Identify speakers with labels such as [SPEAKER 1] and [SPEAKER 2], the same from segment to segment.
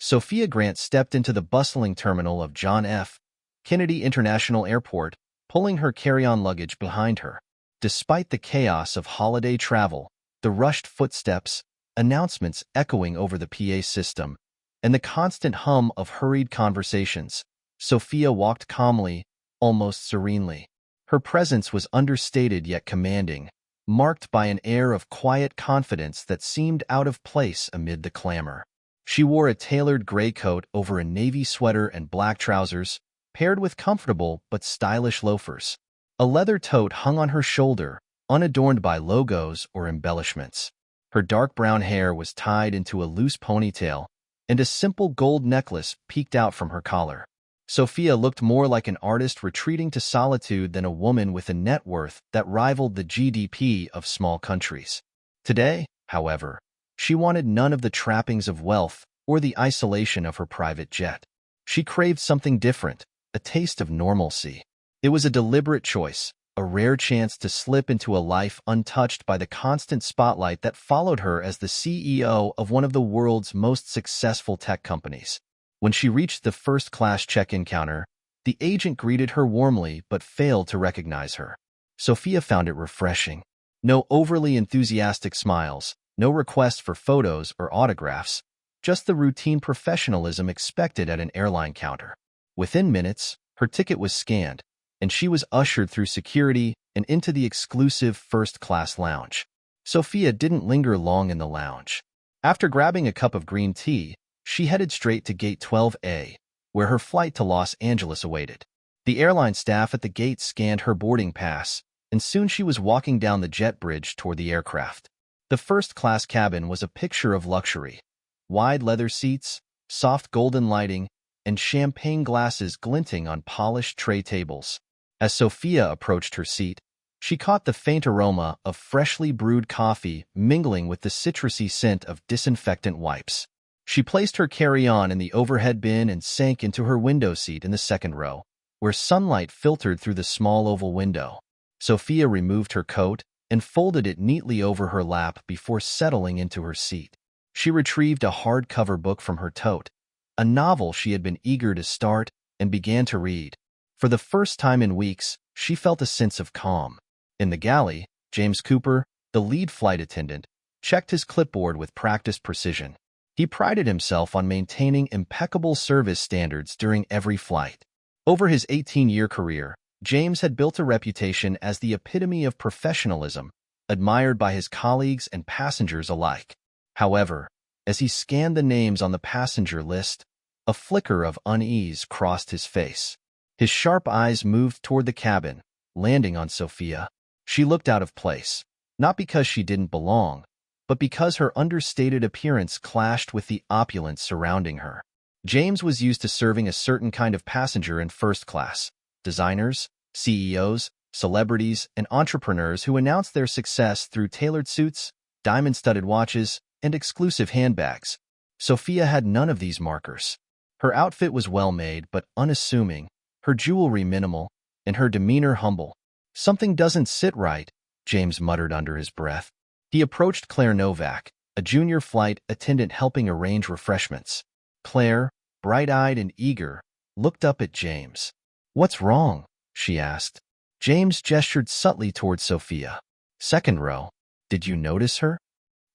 [SPEAKER 1] Sophia Grant stepped into the bustling terminal of John F. Kennedy International Airport, pulling her carry-on luggage behind her. Despite the chaos of holiday travel, the rushed footsteps, announcements echoing over the PA system, and the constant hum of hurried conversations, Sophia walked calmly, almost serenely. Her presence was understated yet commanding, marked by an air of quiet confidence that seemed out of place amid the clamor. She wore a tailored gray coat over a navy sweater and black trousers, paired with comfortable but stylish loafers. A leather tote hung on her shoulder, unadorned by logos or embellishments. Her dark brown hair was tied into a loose ponytail, and a simple gold necklace peeked out from her collar. Sophia looked more like an artist retreating to solitude than a woman with a net worth that rivaled the GDP of small countries. Today, however, she wanted none of the trappings of wealth or the isolation of her private jet. She craved something different, a taste of normalcy. It was a deliberate choice, a rare chance to slip into a life untouched by the constant spotlight that followed her as the CEO of one of the world's most successful tech companies. When she reached the first-class check-in counter, the agent greeted her warmly but failed to recognize her. Sophia found it refreshing. No overly enthusiastic smiles, no request for photos or autographs, just the routine professionalism expected at an airline counter. Within minutes, her ticket was scanned, and she was ushered through security and into the exclusive first-class lounge. Sophia didn't linger long in the lounge. After grabbing a cup of green tea, she headed straight to Gate 12A, where her flight to Los Angeles awaited. The airline staff at the gate scanned her boarding pass, and soon she was walking down the jet bridge toward the aircraft. The first-class cabin was a picture of luxury. Wide leather seats, soft golden lighting, and champagne glasses glinting on polished tray tables. As Sophia approached her seat, she caught the faint aroma of freshly brewed coffee mingling with the citrusy scent of disinfectant wipes. She placed her carry-on in the overhead bin and sank into her window seat in the second row, where sunlight filtered through the small oval window. Sophia removed her coat and folded it neatly over her lap before settling into her seat. She retrieved a hardcover book from her tote, a novel she had been eager to start, and began to read. For the first time in weeks, she felt a sense of calm. In the galley, James Cooper, the lead flight attendant, checked his clipboard with practiced precision. He prided himself on maintaining impeccable service standards during every flight. Over his 18-year career, James had built a reputation as the epitome of professionalism, admired by his colleagues and passengers alike. However, as he scanned the names on the passenger list, a flicker of unease crossed his face. His sharp eyes moved toward the cabin, landing on Sophia. She looked out of place, not because she didn't belong, but because her understated appearance clashed with the opulence surrounding her. James was used to serving a certain kind of passenger in first class: designers, CEOs, celebrities, and entrepreneurs who announced their success through tailored suits, diamond-studded watches, and exclusive handbags. Sophia had none of these markers. Her outfit was well-made but unassuming, her jewelry minimal, and her demeanor humble. "Something doesn't sit right," James muttered under his breath. He approached Claire Novak, a junior flight attendant helping arrange refreshments. Claire, bright-eyed and eager, looked up at James. "What's wrong?" she asked. James gestured subtly toward Sophia. "Second row. Did you notice her?"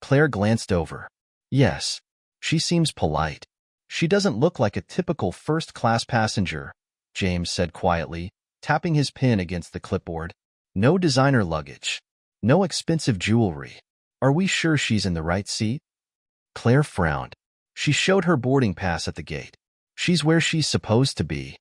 [SPEAKER 1] Claire glanced over. "Yes. She seems polite. She doesn't look like a typical first-class passenger," James said quietly, tapping his pen against the clipboard. "No designer luggage. No expensive jewelry. Are we sure she's in the right seat?" Claire frowned. She showed her boarding pass at the gate. "She's where she's supposed to be."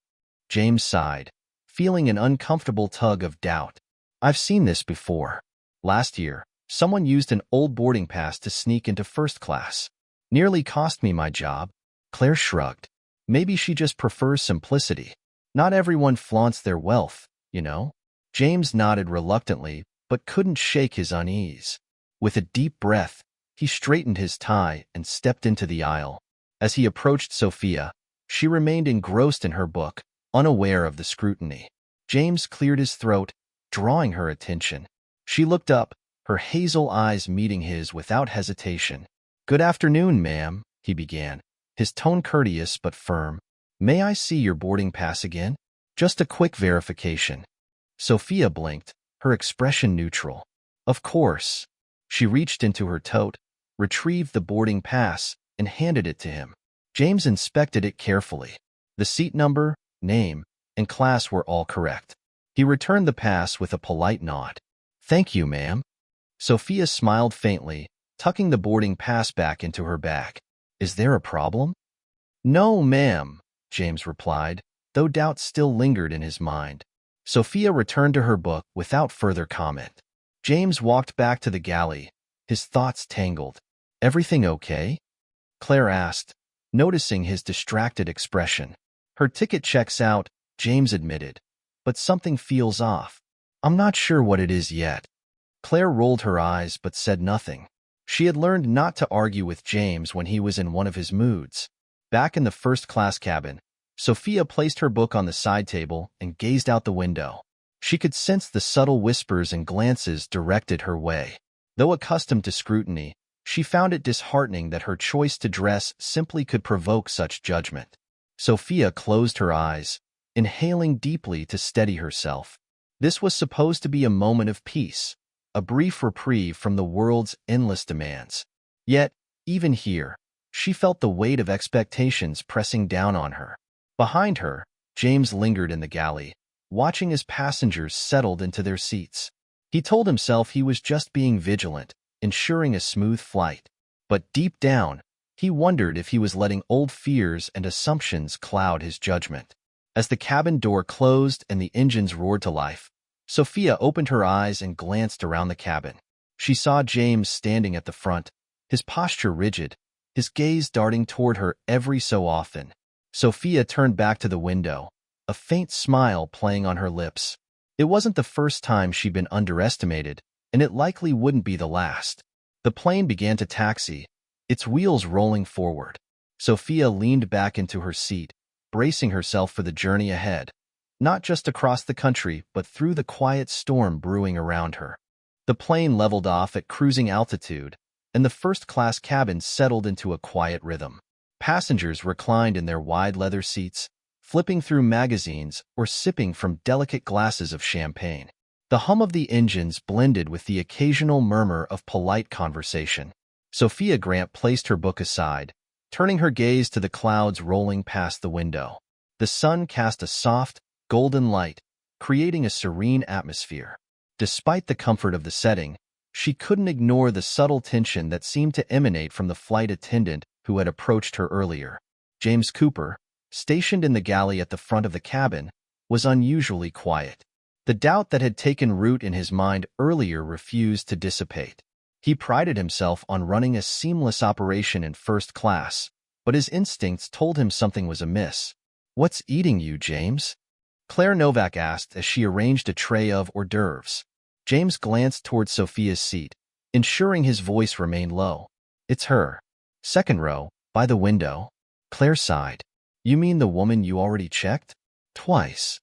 [SPEAKER 1] James sighed, feeling an uncomfortable tug of doubt. "I've seen this before. Last year, someone used an old boarding pass to sneak into first class. Nearly cost me my job." Claire shrugged. "Maybe she just prefers simplicity. Not everyone flaunts their wealth, you know." James nodded reluctantly, but couldn't shake his unease. With a deep breath, he straightened his tie and stepped into the aisle. As he approached Sophia, she remained engrossed in her book, unaware of the scrutiny. James cleared his throat, drawing her attention. She looked up, her hazel eyes meeting his without hesitation. "Good afternoon, ma'am," he began, his tone courteous but firm. "May I see your boarding pass again? Just a quick verification." Sophia blinked, her expression neutral. "Of course." She reached into her tote, retrieved the boarding pass, and handed it to him. James inspected it carefully. The seat number, name, and class were all correct. He returned the pass with a polite nod. "Thank you, ma'am." Sophia smiled faintly, tucking the boarding pass back into her bag. "Is there a problem?" "No, ma'am," James replied, though doubt still lingered in his mind. Sophia returned to her book without further comment. James walked back to the galley, his thoughts tangled. "Everything okay?" Claire asked, noticing his distracted expression. "Her ticket checks out," James admitted, "but something feels off. I'm not sure what it is yet." Claire rolled her eyes but said nothing. She had learned not to argue with James when he was in one of his moods. Back in the first-class cabin, Sophia placed her book on the side table and gazed out the window. She could sense the subtle whispers and glances directed her way. Though accustomed to scrutiny, she found it disheartening that her choice to dress simply could provoke such judgment. Sophia closed her eyes, inhaling deeply to steady herself. This was supposed to be a moment of peace, a brief reprieve from the world's endless demands. Yet, even here, she felt the weight of expectations pressing down on her. Behind her, James lingered in the galley, watching as passengers settled into their seats. He told himself he was just being vigilant, ensuring a smooth flight. But deep down, he wondered if he was letting old fears and assumptions cloud his judgment. As the cabin door closed and the engines roared to life, Sophia opened her eyes and glanced around the cabin. She saw James standing at the front, his posture rigid, his gaze darting toward her every so often. Sophia turned back to the window, a faint smile playing on her lips. It wasn't the first time she'd been underestimated, and it likely wouldn't be the last. The plane began to taxi, its wheels rolling forward. Sophia leaned back into her seat, bracing herself for the journey ahead, not just across the country, but through the quiet storm brewing around her. The plane leveled off at cruising altitude, and the first-class cabin settled into a quiet rhythm. Passengers reclined in their wide leather seats, flipping through magazines or sipping from delicate glasses of champagne. The hum of the engines blended with the occasional murmur of polite conversation. Sophia Grant placed her book aside, turning her gaze to the clouds rolling past the window. The sun cast a soft, golden light, creating a serene atmosphere. Despite the comfort of the setting, she couldn't ignore the subtle tension that seemed to emanate from the flight attendant who had approached her earlier. James Cooper, stationed in the galley at the front of the cabin, was unusually quiet. The doubt that had taken root in his mind earlier refused to dissipate. He prided himself on running a seamless operation in first class, but his instincts told him something was amiss. "What's eating you, James?" Claire Novak asked as she arranged a tray of hors d'oeuvres. James glanced toward Sophia's seat, ensuring his voice remained low. "It's her. Second row, by the window." Claire sighed. "You mean the woman you already checked?" "Twice."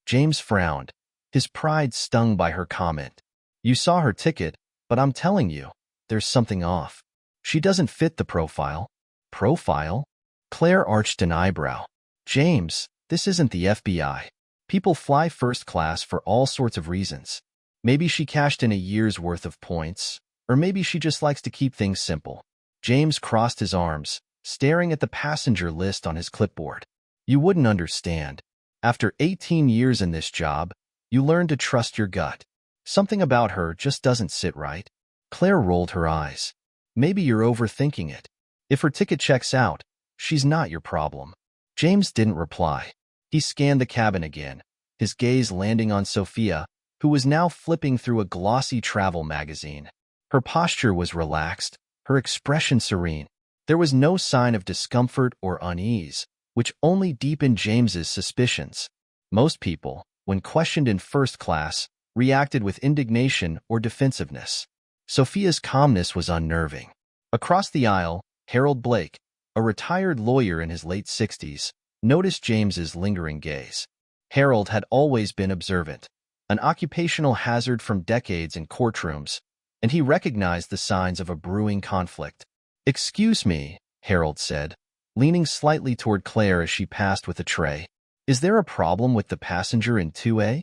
[SPEAKER 1] James frowned, his pride stung by her comment. "You saw her ticket, but I'm telling you, there's something off. She doesn't fit the profile." "Profile?" Claire arched an eyebrow. "James, this isn't the FBI. People fly first class for all sorts of reasons. Maybe she cashed in a year's worth of points, or maybe she just likes to keep things simple." James crossed his arms, staring at the passenger list on his clipboard. "You wouldn't understand. After 18 years in this job, you learn to trust your gut. Something about her just doesn't sit right." Claire rolled her eyes. "Maybe you're overthinking it. If her ticket checks out, she's not your problem." James didn't reply. He scanned the cabin again, his gaze landing on Sophia, who was now flipping through a glossy travel magazine. Her posture was relaxed, her expression serene. There was no sign of discomfort or unease, which only deepened James's suspicions. Most people, when questioned in first class, reacted with indignation or defensiveness. Sophia's calmness was unnerving. Across the aisle, Harold Blake, a retired lawyer in his late 60s, noticed James's lingering gaze. Harold had always been observant, an occupational hazard from decades in courtrooms, and he recognized the signs of a brewing conflict. "Excuse me," Harold said, leaning slightly toward Claire as she passed with a tray. "Is there a problem with the passenger in 2A?"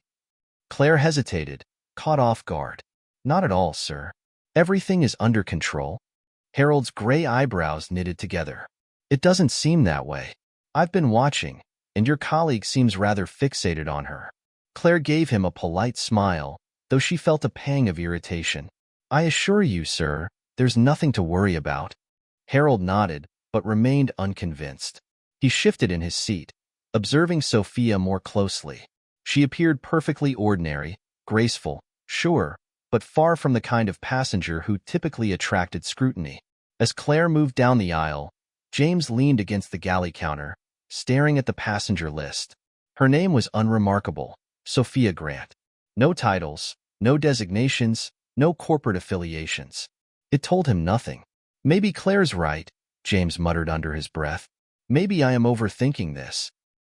[SPEAKER 1] Claire hesitated, caught off guard. "Not at all, sir. Everything is under control." Harold's gray eyebrows knitted together. "It doesn't seem that way. I've been watching, and your colleague seems rather fixated on her." Claire gave him a polite smile, though she felt a pang of irritation. "I assure you, sir, there's nothing to worry about." Harold nodded, but remained unconvinced. He shifted in his seat, observing Sophia more closely. She appeared perfectly ordinary, graceful, sure, but far from the kind of passenger who typically attracted scrutiny. As Claire moved down the aisle, James leaned against the galley counter, staring at the passenger list. Her name was unremarkable, Sophia Grant. No titles, no designations, no corporate affiliations. It told him nothing. "Maybe Claire's right," James muttered under his breath. "Maybe I am overthinking this."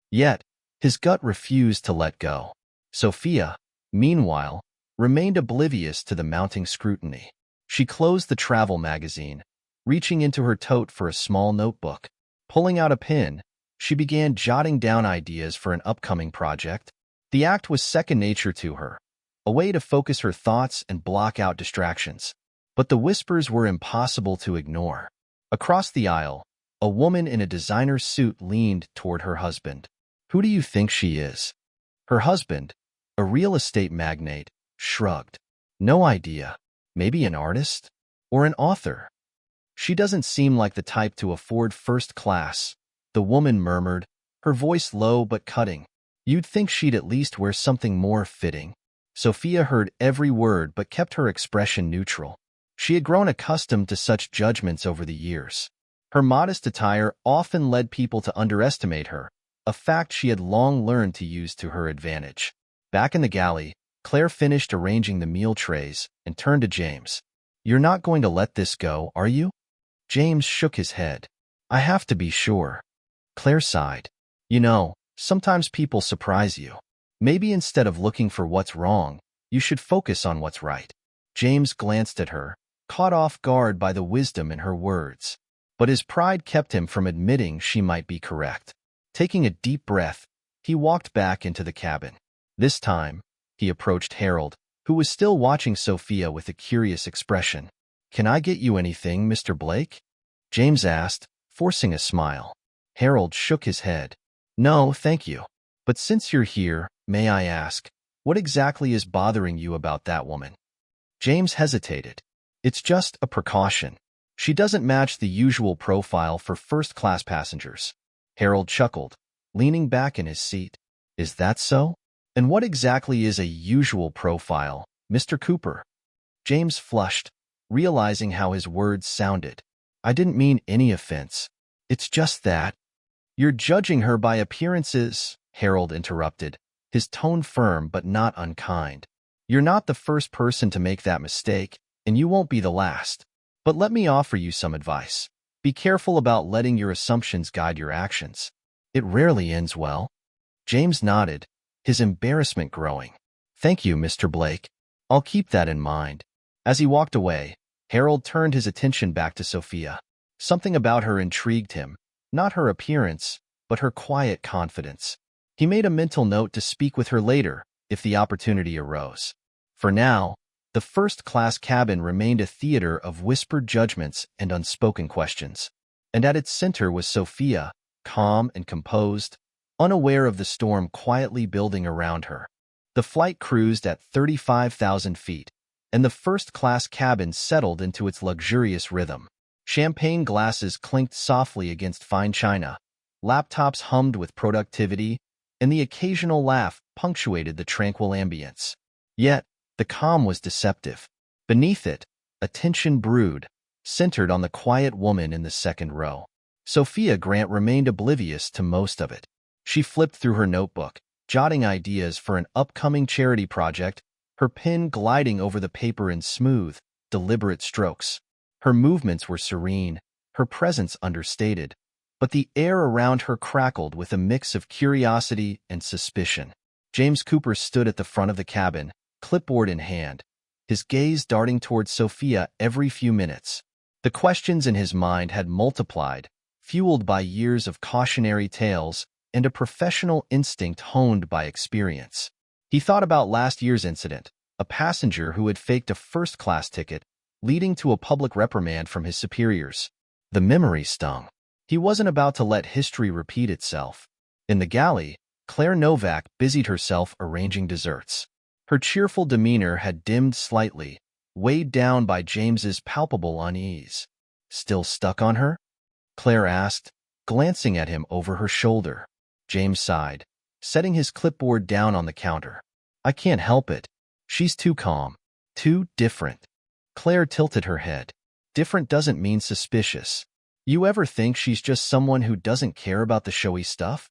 [SPEAKER 1] Yet, his gut refused to let go. Sophia, meanwhile, remained oblivious to the mounting scrutiny. She closed the travel magazine, reaching into her tote for a small notebook. Pulling out a pen, she began jotting down ideas for an upcoming project. The act was second nature to her, a way to focus her thoughts and block out distractions. But the whispers were impossible to ignore. Across the aisle, a woman in a designer suit leaned toward her husband. "Who do you think she is?" Her husband, a real estate magnate, shrugged. "No idea. Maybe an artist? Or an author?" "She doesn't seem like the type to afford first class," the woman murmured, her voice low but cutting. "You'd think she'd at least wear something more fitting." Sophia heard every word but kept her expression neutral. She had grown accustomed to such judgments over the years. Her modest attire often led people to underestimate her, a fact she had long learned to use to her advantage. Back in the galley, Claire finished arranging the meal trays and turned to James. "You're not going to let this go, are you?" James shook his head. "I have to be sure." Claire sighed. "You know, sometimes people surprise you. Maybe instead of looking for what's wrong, you should focus on what's right." James glanced at her, caught off guard by the wisdom in her words. But his pride kept him from admitting she might be correct. Taking a deep breath, he walked back into the cabin. This time, he approached Harold, who was still watching Sophia with a curious expression. "Can I get you anything, Mr. Blake?" James asked, forcing a smile. Harold shook his head. "No, thank you. But since you're here, may I ask, what exactly is bothering you about that woman?" James hesitated. "It's just a precaution. She doesn't match the usual profile for first-class passengers." Harold chuckled, leaning back in his seat. "Is that so? And what exactly is a usual profile, Mr. Cooper?" James flushed, realizing how his words sounded. "I didn't mean any offense. It's just that—" "You're judging her by appearances," Harold interrupted, his tone firm but not unkind. "You're not the first person to make that mistake, and you won't be the last. But let me offer you some advice. Be careful about letting your assumptions guide your actions. It rarely ends well." James nodded, his embarrassment growing. "Thank you, Mr. Blake. I'll keep that in mind." As he walked away, Harold turned his attention back to Sophia. Something about her intrigued him, not her appearance, but her quiet confidence. He made a mental note to speak with her later, if the opportunity arose. For now, the first-class cabin remained a theater of whispered judgments and unspoken questions. And at its center was Sophia, calm and composed, unaware of the storm quietly building around her. The flight cruised at 35,000 feet, and the first-class cabin settled into its luxurious rhythm. Champagne glasses clinked softly against fine china, laptops hummed with productivity, and the occasional laugh punctuated the tranquil ambience. Yet, the calm was deceptive. Beneath it, a tension brewed, centered on the quiet woman in the second row. Sophia Grant remained oblivious to most of it. She flipped through her notebook, jotting ideas for an upcoming charity project, her pen gliding over the paper in smooth, deliberate strokes. Her movements were serene, her presence understated, but the air around her crackled with a mix of curiosity and suspicion. James Cooper stood at the front of the cabin, clipboard in hand, his gaze darting towards Sophia every few minutes. The questions in his mind had multiplied, fueled by years of cautionary tales and a professional instinct honed by experience. He thought about last year's incident, a passenger who had faked a first-class ticket, leading to a public reprimand from his superiors. The memory stung. He wasn't about to let history repeat itself. In the galley, Claire Novak busied herself arranging desserts. Her cheerful demeanor had dimmed slightly, weighed down by James's palpable unease. "Still stuck on her?" Claire asked, glancing at him over her shoulder. James sighed, setting his clipboard down on the counter. "I can't help it. She's too calm. Too different." Claire tilted her head. "Different doesn't mean suspicious. You ever think she's just someone who doesn't care about the showy stuff?"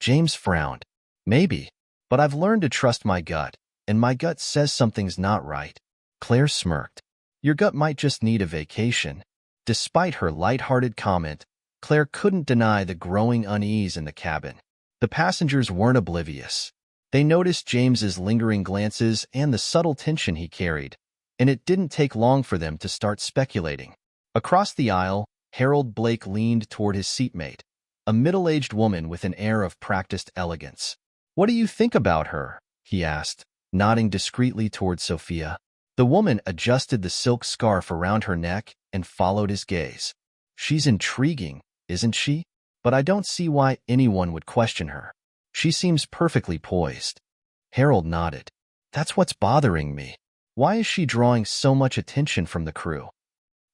[SPEAKER 1] James frowned. "Maybe, but I've learned to trust my gut, and my gut says something's not right." Claire smirked. "Your gut might just need a vacation." Despite her light-hearted comment, Claire couldn't deny the growing unease in the cabin. The passengers weren't oblivious. They noticed James's lingering glances and the subtle tension he carried, and it didn't take long for them to start speculating. Across the aisle, Harold Blake leaned toward his seatmate, a middle-aged woman with an air of practiced elegance. "What do you think about her?" he asked, nodding discreetly toward Sophia. The woman adjusted the silk scarf around her neck and followed his gaze. "She's intriguing, isn't she? But I don't see why anyone would question her. She seems perfectly poised." Harold nodded. "That's what's bothering me. Why is she drawing so much attention from the crew?"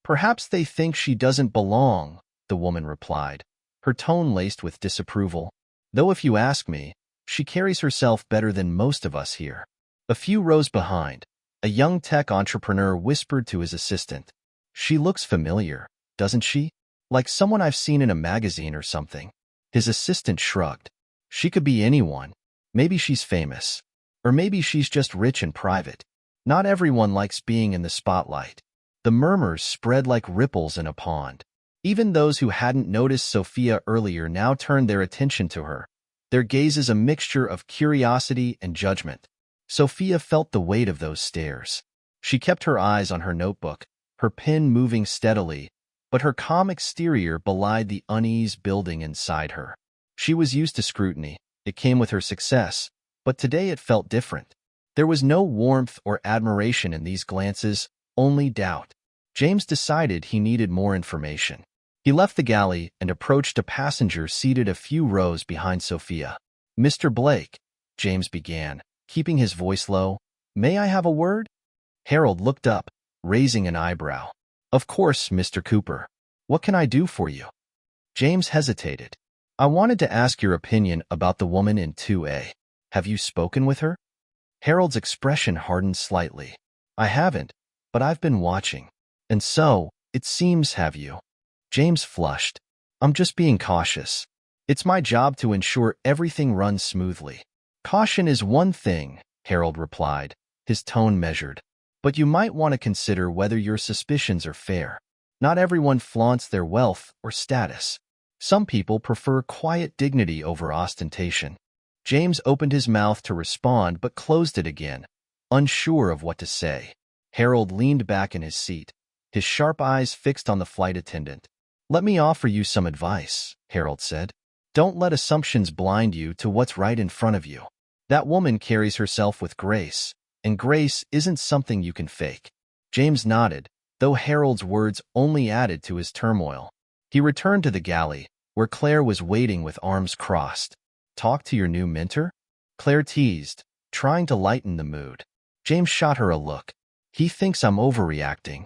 [SPEAKER 1] "Perhaps they think she doesn't belong," the woman replied, her tone laced with disapproval. "Though if you ask me, she carries herself better than most of us here." A few rows behind, a young tech entrepreneur whispered to his assistant, "She looks familiar, doesn't she? Like someone I've seen in a magazine or something." His assistant shrugged. "She could be anyone. Maybe she's famous. Or maybe she's just rich and private. Not everyone likes being in the spotlight." The murmurs spread like ripples in a pond. Even those who hadn't noticed Sophia earlier now turned their attention to her, their gazes a mixture of curiosity and judgment. Sophia felt the weight of those stares. She kept her eyes on her notebook, her pen moving steadily, but her calm exterior belied the unease building inside her. She was used to scrutiny. It came with her success, but today it felt different. There was no warmth or admiration in these glances, only doubt. James decided he needed more information. He left the galley and approached a passenger seated a few rows behind Sophia. "Mr. Blake," James began, keeping his voice low, "may I have a word?" Harold looked up, raising an eyebrow. "Of course, Mr. Cooper. What can I do for you?" James hesitated. "I wanted to ask your opinion about the woman in 2A. Have you spoken with her?" Harold's expression hardened slightly. "I haven't, but I've been watching. And so, it seems, have you?" James flushed. "I'm just being cautious. It's my job to ensure everything runs smoothly." "Caution is one thing," Harold replied, his tone measured. "But you might want to consider whether your suspicions are fair. Not everyone flaunts their wealth or status. Some people prefer quiet dignity over ostentation." James opened his mouth to respond but closed it again, unsure of what to say. Harold leaned back in his seat, his sharp eyes fixed on the flight attendant. "Let me offer you some advice," Harold said. "Don't let assumptions blind you to what's right in front of you. That woman carries herself with grace, and grace isn't something you can fake." James nodded, though Harold's words only added to his turmoil. He returned to the galley, where Claire was waiting with arms crossed. "Talk to your new mentor?" Claire teased, trying to lighten the mood. James shot her a look. "He thinks I'm overreacting."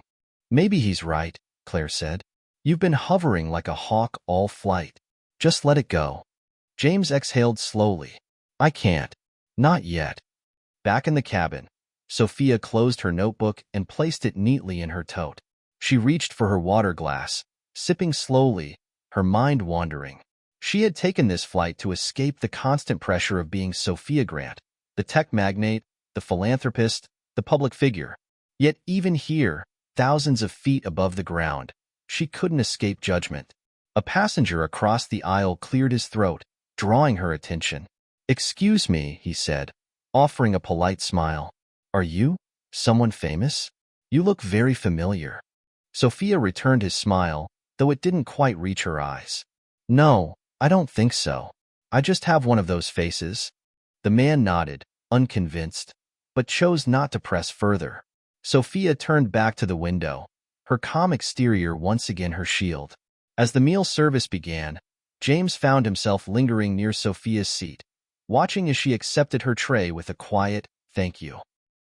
[SPEAKER 1] "Maybe he's right," Claire said. "You've been hovering like a hawk all flight. Just let it go." James exhaled slowly. "I can't. Not yet." Back in the cabin, Sophia closed her notebook and placed it neatly in her tote. She reached for her water glass, sipping slowly, her mind wandering. She had taken this flight to escape the constant pressure of being Sophia Grant, the tech magnate, the philanthropist, the public figure. Yet even here, thousands of feet above the ground, she couldn't escape judgment. A passenger across the aisle cleared his throat, drawing her attention. "Excuse me," he said, offering a polite smile. "Are you someone famous? You look very familiar." Sophia returned his smile, though it didn't quite reach her eyes. No, I don't think so. I just have one of those faces. The man nodded, unconvinced, but chose not to press further. Sophia turned back to the window, her calm exterior once again her shield. As the meal service began, James found himself lingering near Sophia's seat, watching as she accepted her tray with a quiet, "Thank you."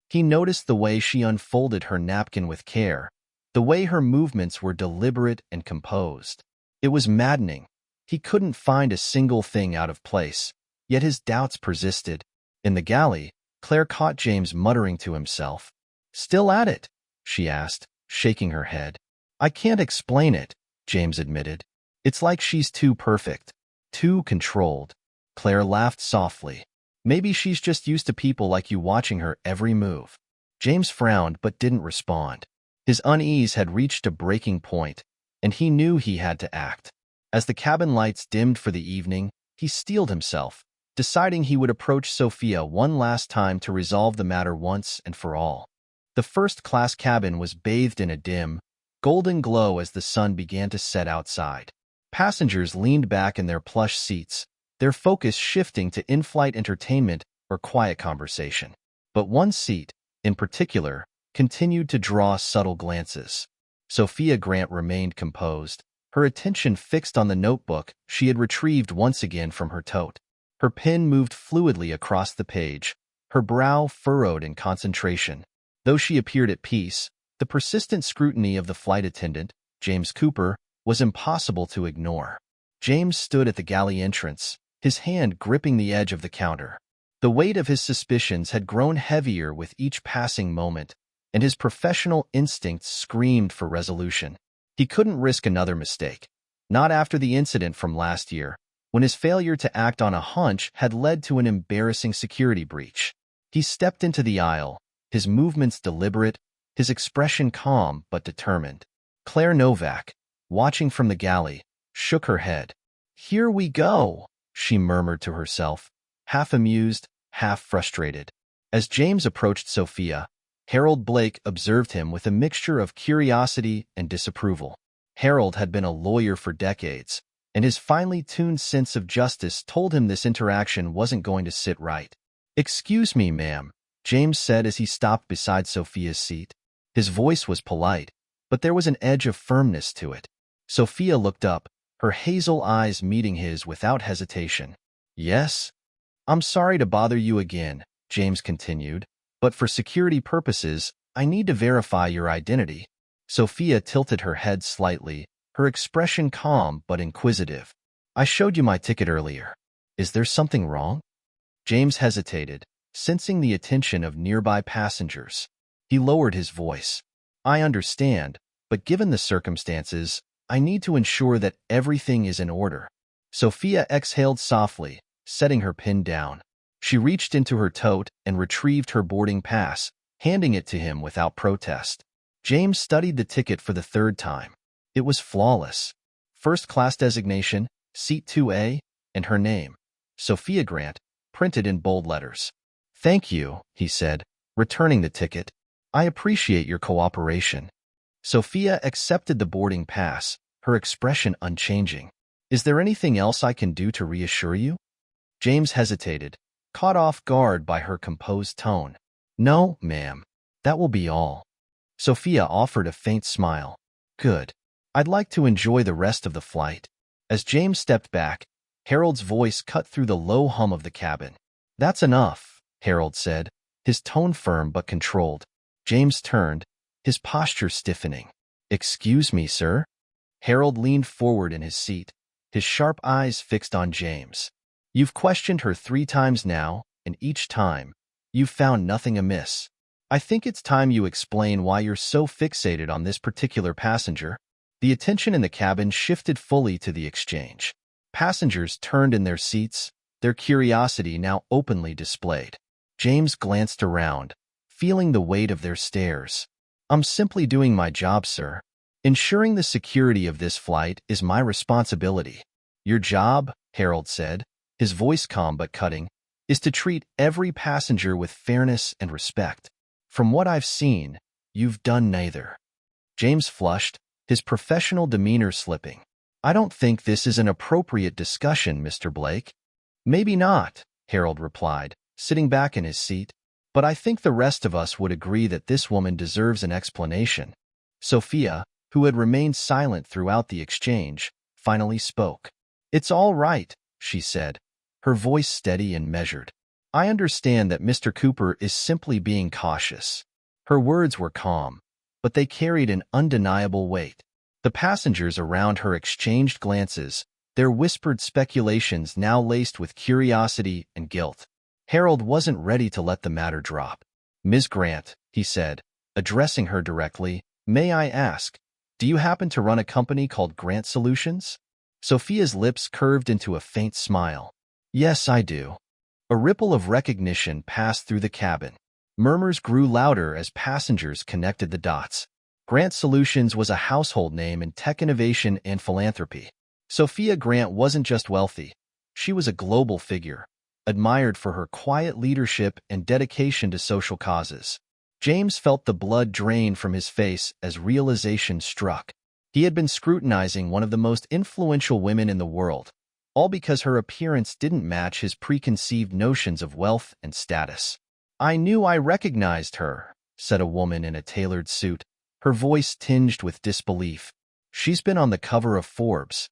[SPEAKER 1] He noticed the way she unfolded her napkin with care, the way her movements were deliberate and composed. It was maddening. He couldn't find a single thing out of place, yet his doubts persisted. In the galley, Claire caught James muttering to himself. "Still at it?" she asked, shaking her head. "I can't explain it," James admitted. "It's like she's too perfect, too controlled." Claire laughed softly. "Maybe she's just used to people like you watching her every move." James frowned but didn't respond. His unease had reached a breaking point, and he knew he had to act. As the cabin lights dimmed for the evening, he steeled himself, deciding he would approach Sophia one last time to resolve the matter once and for all. The first-class cabin was bathed in a dim, golden glow as the sun began to set outside. Passengers leaned back in their plush seats, their focus shifting to in-flight entertainment or quiet conversation. But one seat, in particular, continued to draw subtle glances. Sophia Grant remained composed, her attention fixed on the notebook she had retrieved once again from her tote. Her pen moved fluidly across the page, her brow furrowed in concentration. Though she appeared at peace, the persistent scrutiny of the flight attendant, James Cooper, was impossible to ignore. James stood at the galley entrance, his hand gripping the edge of the counter. The weight of his suspicions had grown heavier with each passing moment, and his professional instincts screamed for resolution. He couldn't risk another mistake, not after the incident from last year, when his failure to act on a hunch had led to an embarrassing security breach. He stepped into the aisle, his movements deliberate, his expression calm but determined. Claire Novak, watching from the galley, shook her head. "Here we go," she murmured to herself, half amused, half frustrated. As James approached Sophia, Harold Blake observed him with a mixture of curiosity and disapproval. Harold had been a lawyer for decades, and his finely tuned sense of justice told him this interaction wasn't going to sit right. "Excuse me, ma'am," James said as he stopped beside Sophia's seat. His voice was polite, but there was an edge of firmness to it. Sophia looked up, her hazel eyes meeting his without hesitation. "Yes?" "I'm sorry to bother you again," James continued, "but for security purposes, I need to verify your identity." Sophia tilted her head slightly, her expression calm but inquisitive. "I showed you my ticket earlier. Is there something wrong?" James hesitated, sensing the attention of nearby passengers. He lowered his voice. "I understand, but given the circumstances, I need to ensure that everything is in order." Sophia exhaled softly, setting her pen down. She reached into her tote and retrieved her boarding pass, handing it to him without protest. James studied the ticket for the third time. It was flawless. First-class designation, Seat 2A, and her name, Sophia Grant, printed in bold letters. "Thank you," he said, returning the ticket. "I appreciate your cooperation." Sophia accepted the boarding pass, her expression unchanging. "Is there anything else I can do to reassure you?" James hesitated, caught off guard by her composed tone. "No, ma'am. That will be all." Sophia offered a faint smile. "Good. I'd like to enjoy the rest of the flight." As James stepped back, Harold's voice cut through the low hum of the cabin. "That's enough," Harold said, his tone firm but controlled. James turned, his posture stiffening. "Excuse me, sir?" Harold leaned forward in his seat, his sharp eyes fixed on James. "You've questioned her 3 times now, and each time, you've found nothing amiss. I think it's time you explain why you're so fixated on this particular passenger." The attention in the cabin shifted fully to the exchange. Passengers turned in their seats, their curiosity now openly displayed. James glanced around, feeling the weight of their stares. "I'm simply doing my job, sir. Ensuring the security of this flight is my responsibility." "Your job," Harold said, his voice calm but cutting, "is to treat every passenger with fairness and respect. From what I've seen, you've done neither." James flushed, his professional demeanor slipping. I don't think this is an appropriate discussion, Mr. Blake. Maybe not, Harold replied, sitting back in his seat. But I think the rest of us would agree that this woman deserves an explanation. Sophia, who had remained silent throughout the exchange, finally spoke. It's all right, she said, her voice steady and measured. I understand that Mr. Cooper is simply being cautious. Her words were calm, but they carried an undeniable weight. The passengers around her exchanged glances, their whispered speculations now laced with curiosity and guilt. Harold wasn't ready to let the matter drop. Ms. Grant, he said, addressing her directly, may I ask, do you happen to run a company called Grant Solutions? Sophia's lips curved into a faint smile. Yes, I do. A ripple of recognition passed through the cabin. Murmurs grew louder as passengers connected the dots. Grant Solutions was a household name in tech innovation and philanthropy. Sophia Grant wasn't just wealthy. She was a global figure, admired for her quiet leadership and dedication to social causes. James felt the blood drain from his face as realization struck. He had been scrutinizing one of the most influential women in the world, all because her appearance didn't match his preconceived notions of wealth and status. I knew I recognized her, said a woman in a tailored suit, her voice tinged with disbelief. She's been on the cover of Forbes.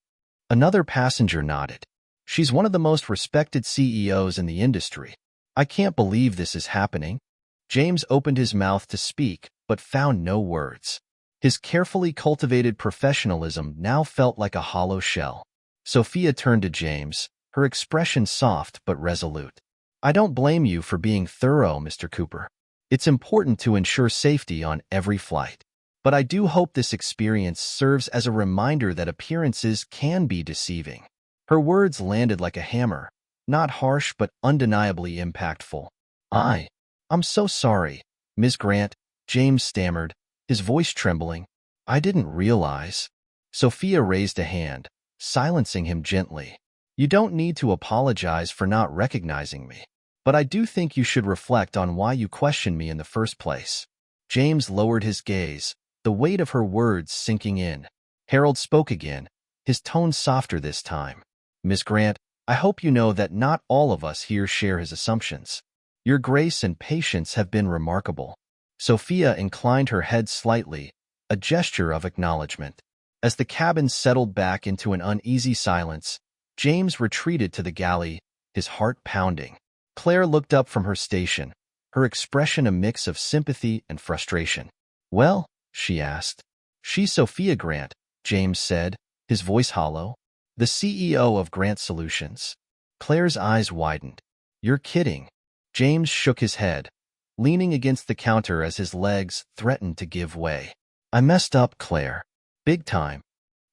[SPEAKER 1] Another passenger nodded. She's one of the most respected CEOs in the industry. I can't believe this is happening. James opened his mouth to speak, but found no words. His carefully cultivated professionalism now felt like a hollow shell. Sophia turned to James, her expression soft but resolute. I don't blame you for being thorough, Mr. Cooper. It's important to ensure safety on every flight. But I do hope this experience serves as a reminder that appearances can be deceiving. Her words landed like a hammer, not harsh but undeniably impactful. I'm so sorry, Ms. Grant, James stammered, his voice trembling. I didn't realize. Sophia raised a hand, silencing him gently. You don't need to apologize for not recognizing me. But I do think you should reflect on why you questioned me in the first place. James lowered his gaze, the weight of her words sinking in. Harold spoke again, his tone softer this time. Ms. Grant, I hope you know that not all of us here share his assumptions. Your grace and patience have been remarkable. Sophia inclined her head slightly, a gesture of acknowledgement. As the cabin settled back into an uneasy silence, James retreated to the galley, his heart pounding. Claire looked up from her station, her expression a mix of sympathy and frustration. Well, she asked. She's Sophia Grant, James said, his voice hollow. The CEO of Grant Solutions. Claire's eyes widened. You're kidding. James shook his head, leaning against the counter as his legs threatened to give way. I messed up, Claire. Big time.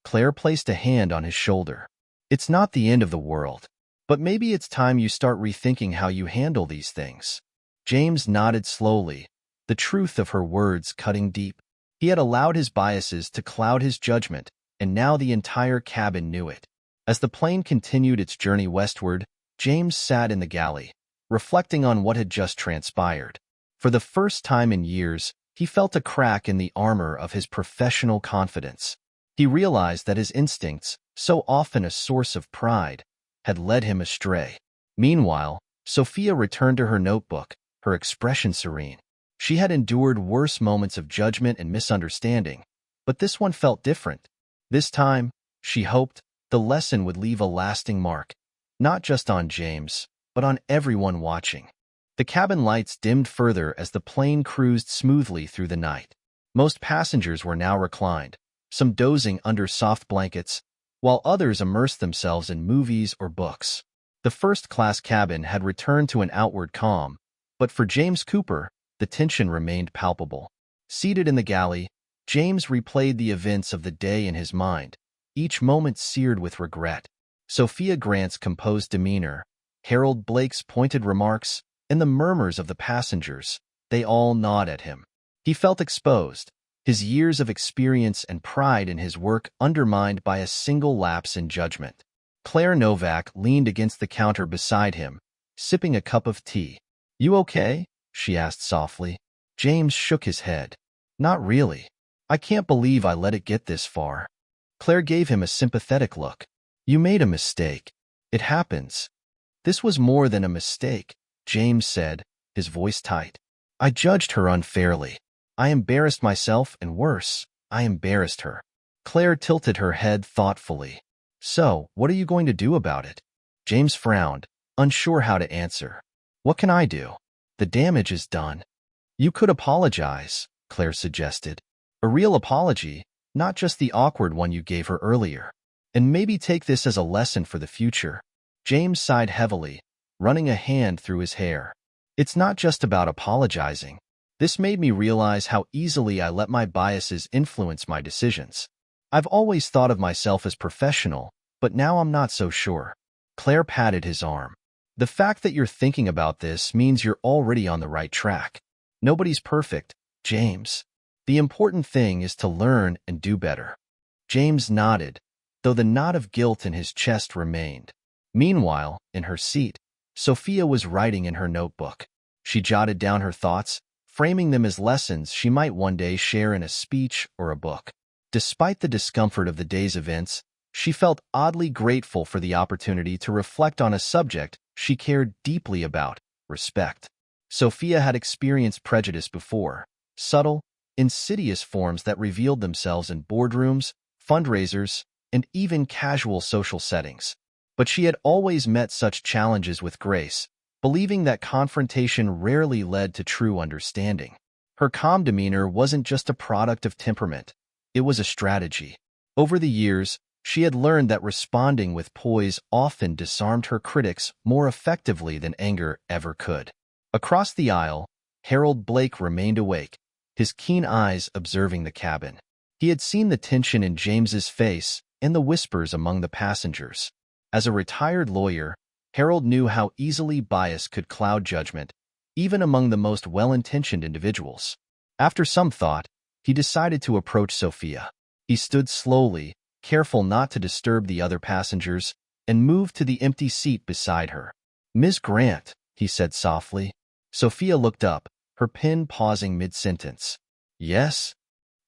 [SPEAKER 1] Claire placed a hand on his shoulder. It's not the end of the world, but maybe it's time you start rethinking how you handle these things. James nodded slowly, the truth of her words cutting deep. He had allowed his biases to cloud his judgment, and now the entire cabin knew it. As the plane continued its journey westward, James sat in the galley, reflecting on what had just transpired. For the first time in years, he felt a crack in the armor of his professional confidence. He realized that his instincts, so often a source of pride, had led him astray. Meanwhile, Sophia returned to her notebook, her expression serene. She had endured worse moments of judgment and misunderstanding, but this one felt different. This time, she hoped, the lesson would leave a lasting mark, not just on James, but on everyone watching. The cabin lights dimmed further as the plane cruised smoothly through the night. Most passengers were now reclined, some dozing under soft blankets, while others immersed themselves in movies or books. The first-class cabin had returned to an outward calm, but for James Cooper, the tension remained palpable. Seated in the galley, James replayed the events of the day in his mind, each moment seared with regret. Sophia Grant's composed demeanor, Harold Blake's pointed remarks, and the murmurs of the passengers, they all gnawed at him. He felt exposed, his years of experience and pride in his work undermined by a single lapse in judgment. Claire Novak leaned against the counter beside him, sipping a cup of tea. You okay? She asked softly. James shook his head. Not really. I can't believe I let it get this far. Claire gave him a sympathetic look. You made a mistake. It happens. This was more than a mistake, James said, his voice tight. I judged her unfairly. I embarrassed myself, and worse, I embarrassed her. Claire tilted her head thoughtfully. So, what are you going to do about it? James frowned, unsure how to answer. What can I do? The damage is done. You could apologize, Claire suggested. A real apology, not just the awkward one you gave her earlier. And maybe take this as a lesson for the future. James sighed heavily, running a hand through his hair. It's not just about apologizing. This made me realize how easily I let my biases influence my decisions. I've always thought of myself as professional, but now I'm not so sure. Claire patted his arm. The fact that you're thinking about this means you're already on the right track. Nobody's perfect, James. The important thing is to learn and do better. James nodded, though the knot of guilt in his chest remained. Meanwhile, in her seat, Sophia was writing in her notebook. She jotted down her thoughts, framing them as lessons she might one day share in a speech or a book. Despite the discomfort of the day's events, she felt oddly grateful for the opportunity to reflect on a subject she cared deeply about, respect. Sophia had experienced prejudice before, subtle, insidious forms that revealed themselves in boardrooms, fundraisers, and even casual social settings. But she had always met such challenges with grace, believing that confrontation rarely led to true understanding. Her calm demeanor wasn't just a product of temperament. It was a strategy. Over the years, she had learned that responding with poise often disarmed her critics more effectively than anger ever could. Across the aisle, Harold Blake remained awake, his keen eyes observing the cabin. He had seen the tension in James's face and the whispers among the passengers. As a retired lawyer, Harold knew how easily bias could cloud judgment, even among the most well-intentioned individuals. After some thought, he decided to approach Sophia. He stood slowly, careful not to disturb the other passengers, and moved to the empty seat beside her. Ms. Grant, he said softly. Sophia looked up, her pen pausing mid-sentence. Yes?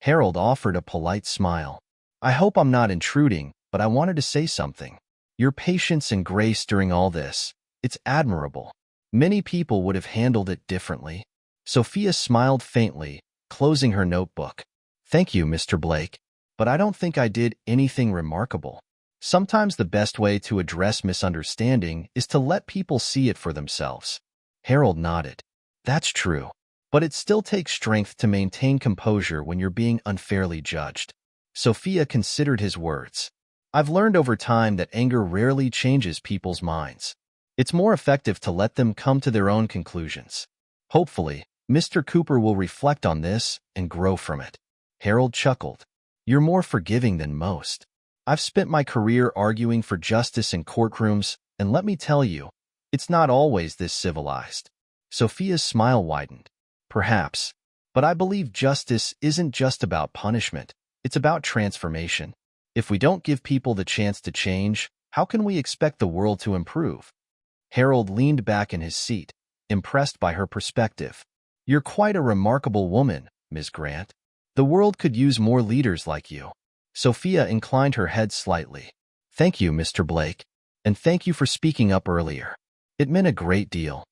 [SPEAKER 1] Harold offered a polite smile. I hope I'm not intruding, but I wanted to say something. Your patience and grace during all this, it's admirable. Many people would have handled it differently. Sophia smiled faintly, closing her notebook. Thank you, Mr. Blake, but I don't think I did anything remarkable. Sometimes the best way to address misunderstanding is to let people see it for themselves. Harold nodded. That's true, but it still takes strength to maintain composure when you're being unfairly judged. Sophia considered his words. I've learned over time that anger rarely changes people's minds. It's more effective to let them come to their own conclusions. Hopefully, Mr. Cooper will reflect on this and grow from it. Harold chuckled. You're more forgiving than most. I've spent my career arguing for justice in courtrooms, and let me tell you, it's not always this civilized. Sophia's smile widened. Perhaps, but I believe justice isn't just about punishment. It's about transformation. If we don't give people the chance to change, how can we expect the world to improve? Harold leaned back in his seat, impressed by her perspective. You're quite a remarkable woman, Ms. Grant. The world could use more leaders like you. Sophia inclined her head slightly. Thank you, Mr. Blake, and thank you for speaking up earlier. It meant a great deal.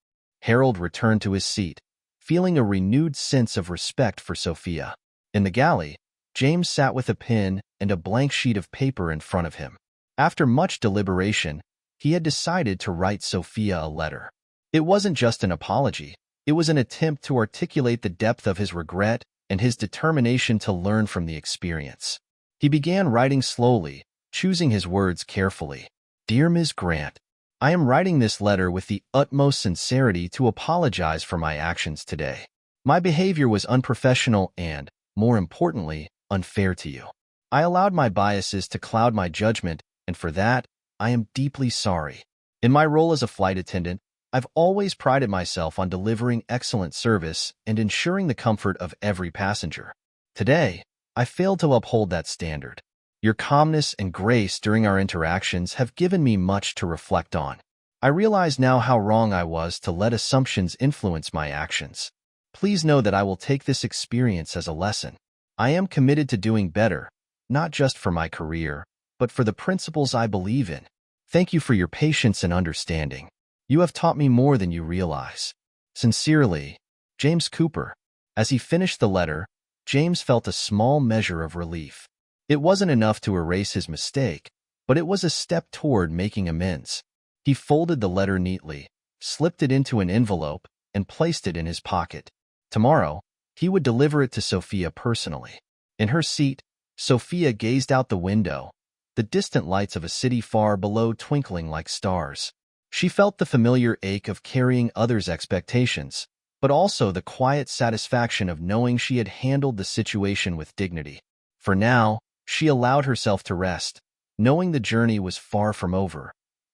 [SPEAKER 1] Harold returned to his seat, feeling a renewed sense of respect for Sophia. In the galley, James sat with a pen and a blank sheet of paper in front of him. After much deliberation, he had decided to write Sophia a letter. It wasn't just an apology. It was an attempt to articulate the depth of his regret and his determination to learn from the experience. He began writing slowly, choosing his words carefully. Dear Ms. Grant, I am writing this letter with the utmost sincerity to apologize for my actions today. My behavior was unprofessional and, more importantly, unfair to you. I allowed my biases to cloud my judgment, and for that, I am deeply sorry. In my role as a flight attendant, I've always prided myself on delivering excellent service and ensuring the comfort of every passenger. Today, I failed to uphold that standard. Your calmness and grace during our interactions have given me much to reflect on. I realize now how wrong I was to let assumptions influence my actions. Please know that I will take this experience as a lesson. I am committed to doing better, not just for my career, but for the principles I believe in. Thank you for your patience and understanding. You have taught me more than you realize. Sincerely, James Cooper. As he finished the letter, James felt a small measure of relief. It wasn't enough to erase his mistake, but it was a step toward making amends. He folded the letter neatly, slipped it into an envelope, and placed it in his pocket. Tomorrow, he would deliver it to Sophia personally. In her seat, Sophia gazed out the window, the distant lights of a city far below twinkling like stars. She felt the familiar ache of carrying others' expectations, but also the quiet satisfaction of knowing she had handled the situation with dignity. For now, she allowed herself to rest, knowing the journey was far from over.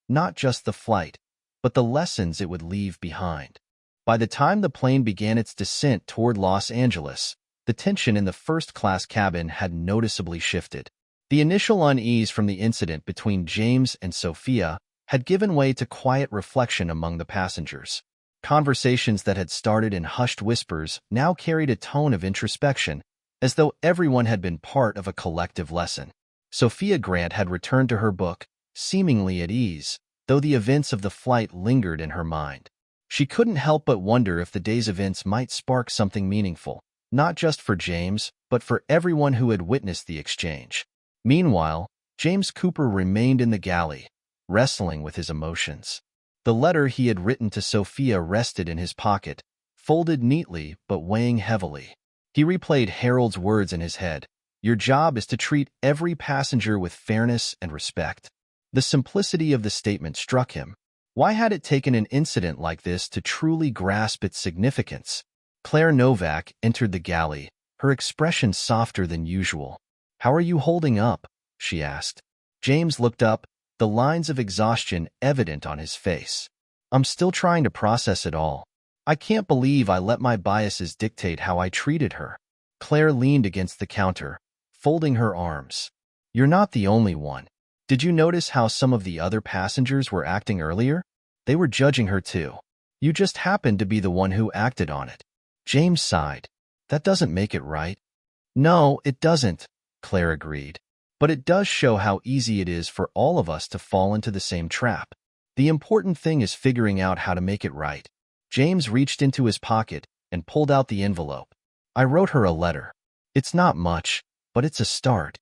[SPEAKER 1] Not just the flight, but the lessons it would leave behind. By the time the plane began its descent toward Los Angeles, the tension in the first-class cabin had noticeably shifted. The initial unease from the incident between James and Sophia had given way to quiet reflection among the passengers. Conversations that had started in hushed whispers now carried a tone of introspection, as though everyone had been part of a collective lesson. Sophia Grant had returned to her book, seemingly at ease, though the events of the flight lingered in her mind. She couldn't help but wonder if the day's events might spark something meaningful, not just for James, but for everyone who had witnessed the exchange. Meanwhile, James Cooper remained in the galley, wrestling with his emotions. The letter he had written to Sophia rested in his pocket, folded neatly but weighing heavily. He replayed Harold's words in his head. Your job is to treat every passenger with fairness and respect. The simplicity of the statement struck him. Why had it taken an incident like this to truly grasp its significance? Claire Novak entered the galley, her expression softer than usual. How are you holding up? She asked. James looked up, the lines of exhaustion evident on his face. I'm still trying to process it all. I can't believe I let my biases dictate how I treated her. Claire leaned against the counter, folding her arms. You're not the only one. Did you notice how some of the other passengers were acting earlier? They were judging her too. You just happened to be the one who acted on it. James sighed. That doesn't make it right. No, it doesn't, Claire agreed. But it does show how easy it is for all of us to fall into the same trap. The important thing is figuring out how to make it right. James reached into his pocket and pulled out the envelope. I wrote her a letter. It's not much, but it's a start.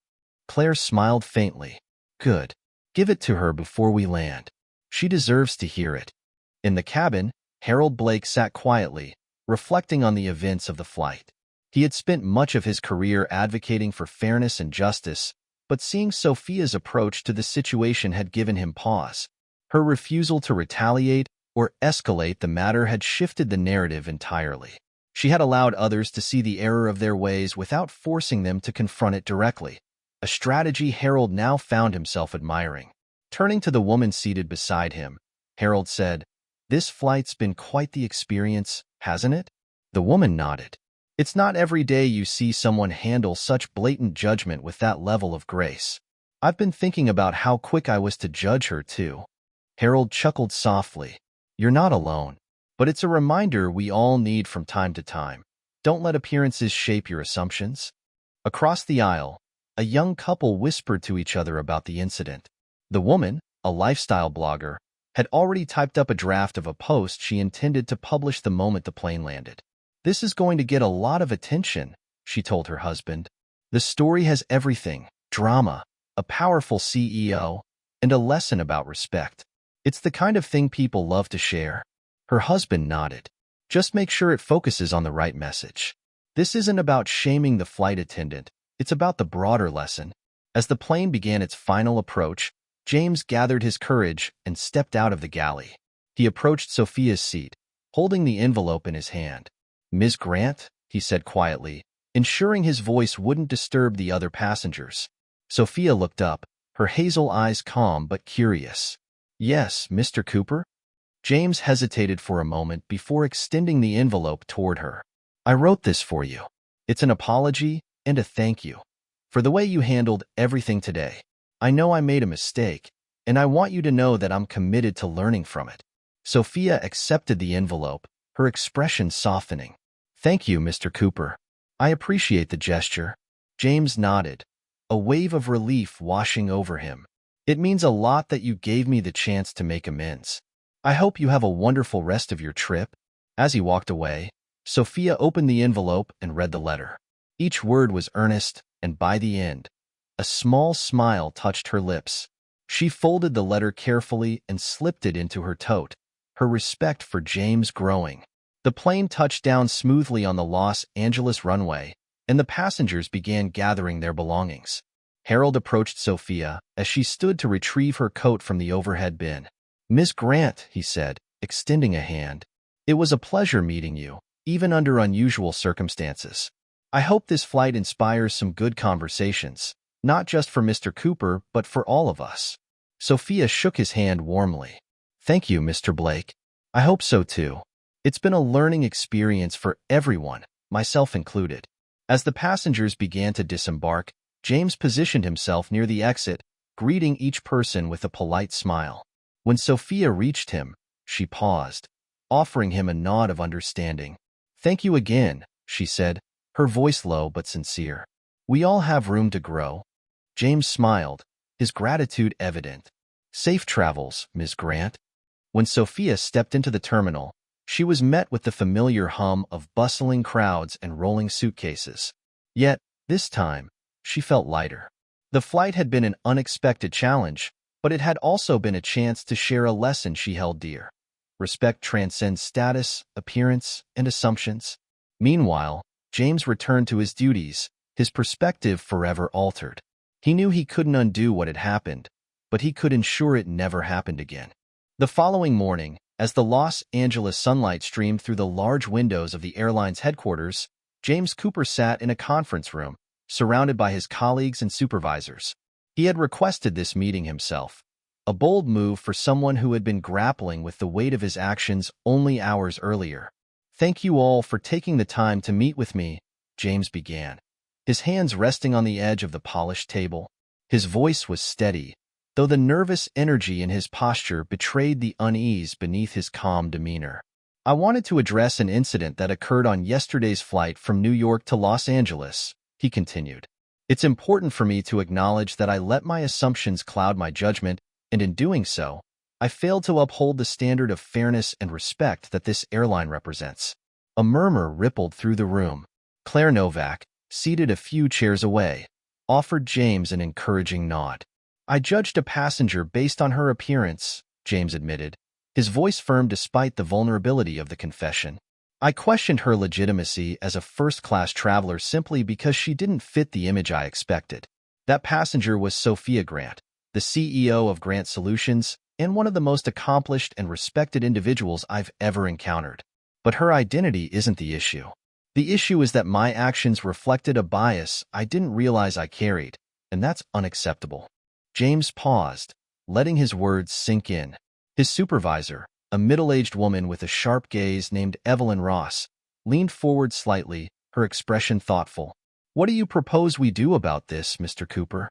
[SPEAKER 1] Claire smiled faintly. Good. Give it to her before we land. She deserves to hear it. In the cabin, Harold Blake sat quietly, reflecting on the events of the flight. He had spent much of his career advocating for fairness and justice, but seeing Sophia's approach to the situation had given him pause. Her refusal to retaliate or escalate the matter had shifted the narrative entirely. She had allowed others to see the error of their ways without forcing them to confront it directly, a strategy Harold now found himself admiring. Turning to the woman seated beside him, Harold said, This flight's been quite the experience, hasn't it? The woman nodded. It's not every day you see someone handle such blatant judgment with that level of grace. I've been thinking about how quick I was to judge her, too. Harold chuckled softly. You're not alone, but it's a reminder we all need from time to time. Don't let appearances shape your assumptions. Across the aisle, a young couple whispered to each other about the incident. The woman, a lifestyle blogger, had already typed up a draft of a post she intended to publish the moment the plane landed. This is going to get a lot of attention, she told her husband. The story has everything: drama, a powerful CEO, and a lesson about respect. It's the kind of thing people love to share. Her husband nodded. Just make sure it focuses on the right message. This isn't about shaming the flight attendant. It's about the broader lesson. As the plane began its final approach, James gathered his courage and stepped out of the galley. He approached Sophia's seat, holding the envelope in his hand. Ms. Grant, he said quietly, ensuring his voice wouldn't disturb the other passengers. Sophia looked up, her hazel eyes calm but curious. Yes, Mr. Cooper? James hesitated for a moment before extending the envelope toward her. I wrote this for you. It's an apology and a thank you for the way you handled everything today. I know I made a mistake, and I want you to know that I'm committed to learning from it. Sophia accepted the envelope, her expression softening. Thank you, Mr. Cooper. I appreciate the gesture. James nodded. a wave of relief washing over him. "It means a lot that you gave me the chance to make amends. I hope you have a wonderful rest of your trip." As he walked away, Sophia opened the envelope and read the letter. Each word was earnest, and by the end, a small smile touched her lips. She folded the letter carefully and slipped it into her tote, her respect for James growing. The plane touched down smoothly on the Los Angeles runway, and the passengers began gathering their belongings. Harold approached Sophia as she stood to retrieve her coat from the overhead bin. "Miss Grant," he said, extending a hand, "it was a pleasure meeting you, even under unusual circumstances. I hope this flight inspires some good conversations, not just for Mr. Cooper, but for all of us." Sophia shook his hand warmly. "Thank you, Mr. Blake. I hope so too. It's been a learning experience for everyone, myself included." As the passengers began to disembark, James positioned himself near the exit, greeting each person with a polite smile. When Sophia reached him, she paused, offering him a nod of understanding. "Thank you again," she said, her voice low but sincere. "We all have room to grow." James smiled, his gratitude evident. "Safe travels, Miss Grant." When Sophia stepped into the terminal, she was met with the familiar hum of bustling crowds and rolling suitcases. Yet, this time, she felt lighter. The flight had been an unexpected challenge, but it had also been a chance to share a lesson she held dear. Respect transcends status, appearance, and assumptions. Meanwhile, James returned to his duties, his perspective forever altered. He knew he couldn't undo what had happened, but he could ensure it never happened again. The following morning, as the Los Angeles sunlight streamed through the large windows of the airline's headquarters, James Cooper sat in a conference room, surrounded by his colleagues and supervisors. He had requested this meeting himself, a bold move for someone who had been grappling with the weight of his actions only hours earlier. "Thank you all for taking the time to meet with me," James began, his hands resting on the edge of the polished table. His voice was steady, though the nervous energy in his posture betrayed the unease beneath his calm demeanor. "I wanted to address an incident that occurred on yesterday's flight from New York to Los Angeles," he continued. "It's important for me to acknowledge that I let my assumptions cloud my judgment, and in doing so, I failed to uphold the standard of fairness and respect that this airline represents." A murmur rippled through the room. Claire Novak, seated a few chairs away, offered James an encouraging nod. "I judged a passenger based on her appearance," James admitted, his voice firm despite the vulnerability of the confession. "I questioned her legitimacy as a first-class traveler simply because she didn't fit the image I expected. That passenger was Sophia Grant, the CEO of Grant Solutions, and one of the most accomplished and respected individuals I've ever encountered. But her identity isn't the issue. The issue is that my actions reflected a bias I didn't realize I carried, and that's unacceptable." James paused, letting his words sink in. His supervisor, a middle-aged woman with a sharp gaze named Evelyn Ross, leaned forward slightly, her expression thoughtful. "What do you propose we do about this, Mr. Cooper?"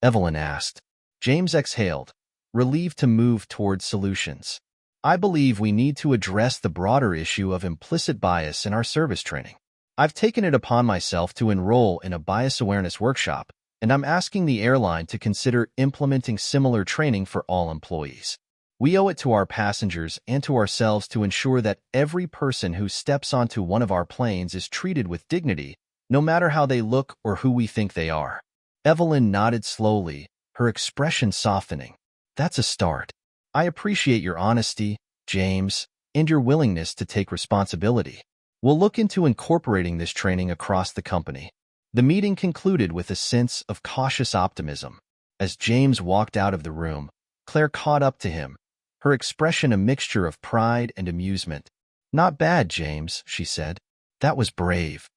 [SPEAKER 1] Evelyn asked. James exhaled, relieved to move toward solutions. "I believe we need to address the broader issue of implicit bias in our service training. I've taken it upon myself to enroll in a bias awareness workshop, and I'm asking the airline to consider implementing similar training for all employees. We owe it to our passengers and to ourselves to ensure that every person who steps onto one of our planes is treated with dignity, no matter how they look or who we think they are." Evelyn nodded slowly, her expression softening. "That's a start. I appreciate your honesty, James, and your willingness to take responsibility. We'll look into incorporating this training across the company." The meeting concluded with a sense of cautious optimism. As James walked out of the room, Claire caught up to him, her expression a mixture of pride and amusement. "Not bad, James," she said. "That was brave."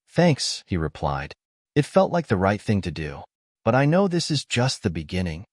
[SPEAKER 1] "Thanks," he replied. "It felt like the right thing to do. But I know this is just the beginning."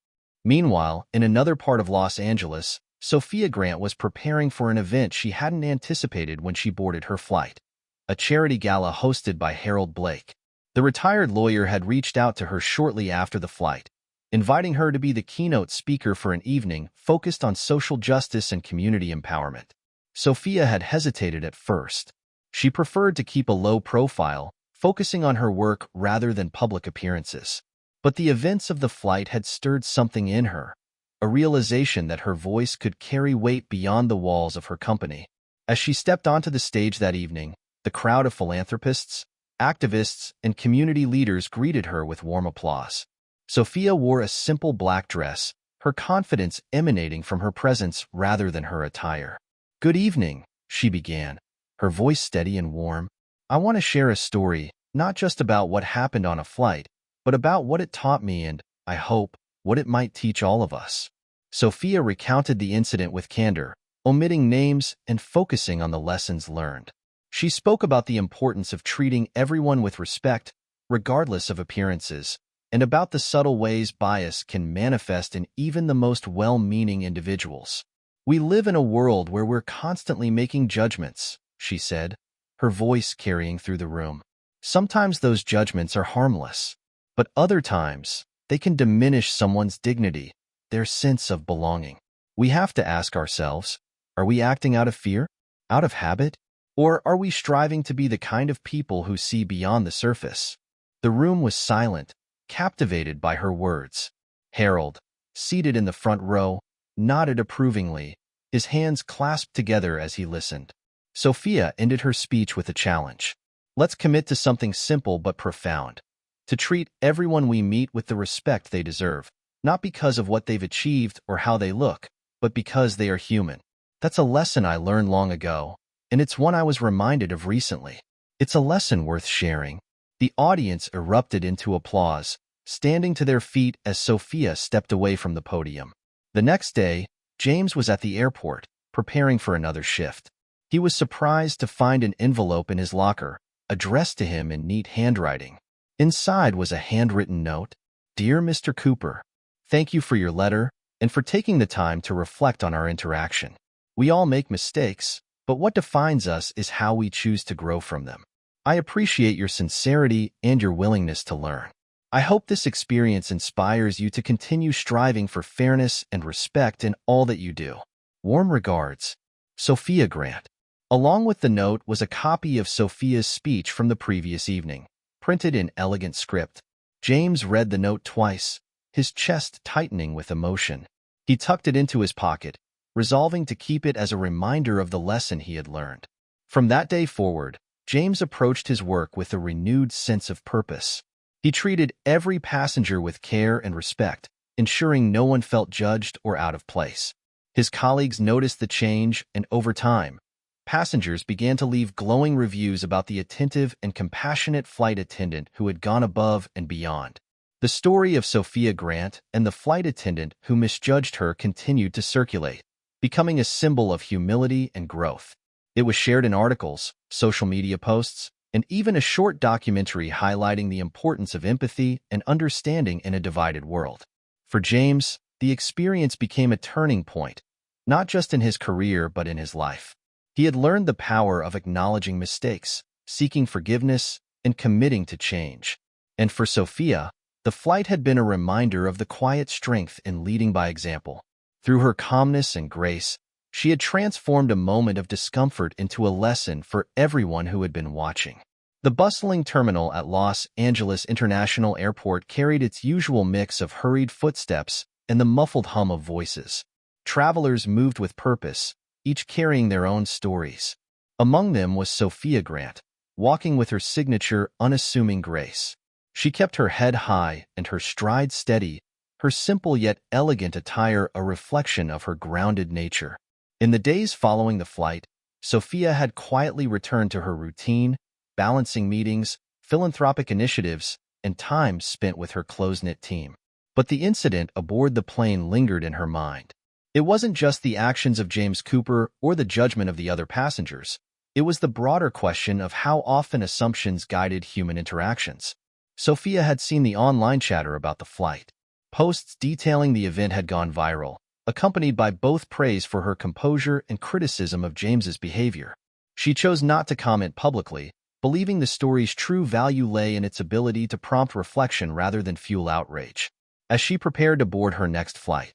[SPEAKER 1] Meanwhile, in another part of Los Angeles, Sophia Grant was preparing for an event she hadn't anticipated when she boarded her flight, a charity gala hosted by Harold Blake. The retired lawyer had reached out to her shortly after the flight, inviting her to be the keynote speaker for an evening focused on social justice and community empowerment. Sophia had hesitated at first. She preferred to keep a low profile, focusing on her work rather than public appearances. But the events of the flight had stirred something in her, a realization that her voice could carry weight beyond the walls of her company. As she stepped onto the stage that evening, the crowd of philanthropists, activists, and community leaders greeted her with warm applause. Sophia wore a simple black dress, her confidence emanating from her presence rather than her attire. "Good evening," she began, her voice steady and warm. "I want to share a story, not just about what happened on a flight, but about what it taught me and, I hope, what it might teach all of us." Sophia recounted the incident with candor, omitting names and focusing on the lessons learned. She spoke about the importance of treating everyone with respect, regardless of appearances, and about the subtle ways bias can manifest in even the most well-meaning individuals. "We live in a world where we're constantly making judgments," she said, her voice carrying through the room. "Sometimes those judgments are harmless, but other times they can diminish someone's dignity, their sense of belonging. We have to ask ourselves, are we acting out of fear, out of habit, or are we striving to be the kind of people who see beyond the surface?" The room was silent, captivated by her words. Harold, seated in the front row, nodded approvingly, his hands clasped together as he listened. Sophia ended her speech with a challenge. "Let's commit to something simple but profound. To treat everyone we meet with the respect they deserve, not because of what they've achieved or how they look, but because they are human." That's a lesson I learned long ago, and it's one I was reminded of recently. It's a lesson worth sharing. The audience erupted into applause, standing to their feet as Sophia stepped away from the podium. The next day, James was at the airport, preparing for another shift. He was surprised to find an envelope in his locker, addressed to him in neat handwriting. Inside was a handwritten note. "Dear Mr. Cooper, thank you for your letter and for taking the time to reflect on our interaction. We all make mistakes, but what defines us is how we choose to grow from them. I appreciate your sincerity and your willingness to learn. I hope this experience inspires you to continue striving for fairness and respect in all that you do. Warm regards, Sophia Grant." Along with the note was a copy of Sophia's speech from the previous evening, printed in elegant script. James read the note twice, his chest tightening with emotion. He tucked it into his pocket, resolving to keep it as a reminder of the lesson he had learned. From that day forward, James approached his work with a renewed sense of purpose. He treated every passenger with care and respect, ensuring no one felt judged or out of place. His colleagues noticed the change, and over time, passengers began to leave glowing reviews about the attentive and compassionate flight attendant who had gone above and beyond. The story of Sophia Grant and the flight attendant who misjudged her continued to circulate, becoming a symbol of humility and growth. It was shared in articles, social media posts, and even a short documentary highlighting the importance of empathy and understanding in a divided world. For James, the experience became a turning point, not just in his career but in his life. He had learned the power of acknowledging mistakes, seeking forgiveness, and committing to change. And for Sophia, the flight had been a reminder of the quiet strength in leading by example. Through her calmness and grace, she had transformed a moment of discomfort into a lesson for everyone who had been watching. The bustling terminal at Los Angeles International Airport carried its usual mix of hurried footsteps and the muffled hum of voices. Travelers moved with purpose, each carrying their own stories. Among them was Sophia Grant, walking with her signature unassuming grace. She kept her head high and her stride steady, her simple yet elegant attire a reflection of her grounded nature. In the days following the flight, Sophia had quietly returned to her routine, balancing meetings, philanthropic initiatives, and time spent with her close-knit team. But the incident aboard the plane lingered in her mind. It wasn't just the actions of James Cooper or the judgment of the other passengers. It was the broader question of how often assumptions guided human interactions. Sophia had seen the online chatter about the flight. Posts detailing the event had gone viral, accompanied by both praise for her composure and criticism of James's behavior. She chose not to comment publicly, believing the story's true value lay in its ability to prompt reflection rather than fuel outrage. As she prepared to board her next flight,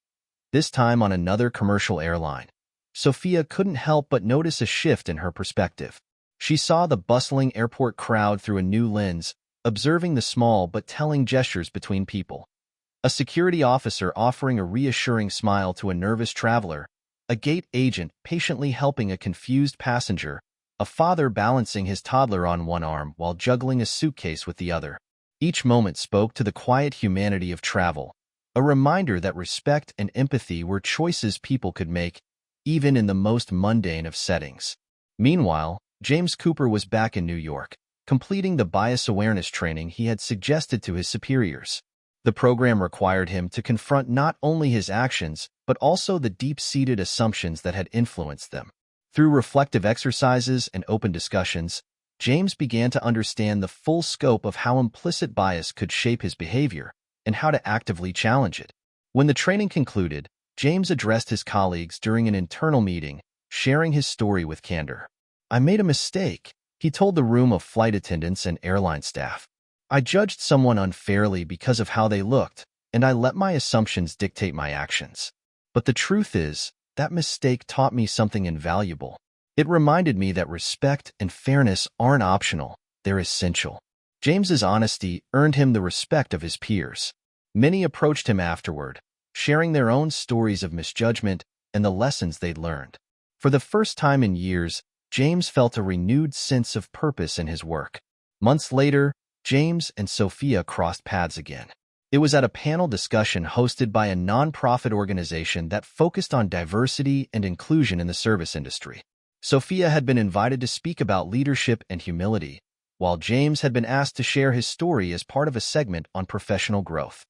[SPEAKER 1] this time on another commercial airline, Sophia couldn't help but notice a shift in her perspective. She saw the bustling airport crowd through a new lens, observing the small but telling gestures between people. A security officer offering a reassuring smile to a nervous traveler, a gate agent patiently helping a confused passenger, a father balancing his toddler on one arm while juggling a suitcase with the other. Each moment spoke to the quiet humanity of travel, a reminder that respect and empathy were choices people could make, even in the most mundane of settings. Meanwhile, James Cooper was back in New York, completing the bias awareness training he had suggested to his superiors. The program required him to confront not only his actions, but also the deep-seated assumptions that had influenced them. Through reflective exercises and open discussions, James began to understand the full scope of how implicit bias could shape his behavior and how to actively challenge it. When the training concluded, James addressed his colleagues during an internal meeting, sharing his story with candor. "I made a mistake," he told the room of flight attendants and airline staff. "I judged someone unfairly because of how they looked, and I let my assumptions dictate my actions. But the truth is, that mistake taught me something invaluable. It reminded me that respect and fairness aren't optional, they're essential." James's honesty earned him the respect of his peers. Many approached him afterward, sharing their own stories of misjudgment and the lessons they'd learned. For the first time in years, James felt a renewed sense of purpose in his work. Months later, James and Sophia crossed paths again. It was at a panel discussion hosted by a nonprofit organization that focused on diversity and inclusion in the service industry. Sophia had been invited to speak about leadership and humility, while James had been asked to share his story as part of a segment on professional growth.